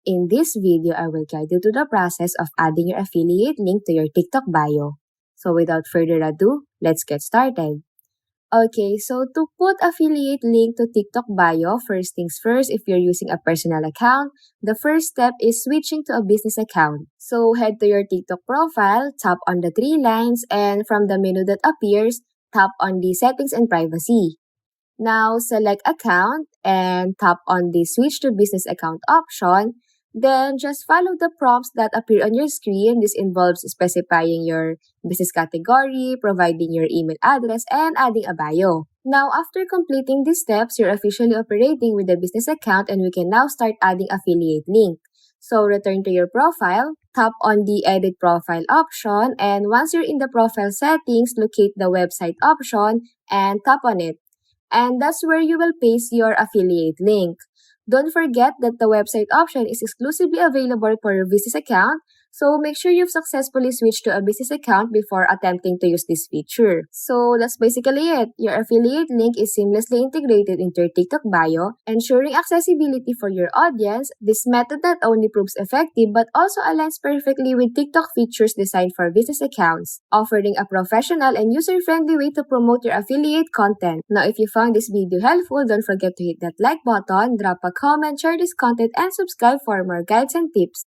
In this video, I will guide you to the process of adding your affiliate link to your TikTok bio. So without further ado, let's get started. Okay, so to put affiliate link to TikTok bio, first things first, if you're using a personal account, the first step is switching to a business account. So head to your TikTok profile, tap on the three lines, and from the menu that appears, tap on the settings and privacy. Now, select account and tap on the switch to business account option. Then, just follow the prompts that appear on your screen. This involves specifying your business category, providing your email address, and adding a bio. Now, after completing these steps, you're officially operating with the business account and we can now start adding affiliate link. So, return to your profile, tap on the edit profile option, and once you're in the profile settings, locate the website option and tap on it. And that's where you will paste your affiliate link. Don't forget that the website option is exclusively available for your business account, so make sure you've successfully switched to a business account before attempting to use this feature. So that's basically it. Your affiliate link is seamlessly integrated into your TikTok bio, ensuring accessibility for your audience. This method not only proves effective but also aligns perfectly with TikTok features designed for business accounts, offering a professional and user-friendly way to promote your affiliate content. Now, if you found this video helpful, don't forget to hit that like button, drop a comment, share this content, and subscribe for more guides and tips.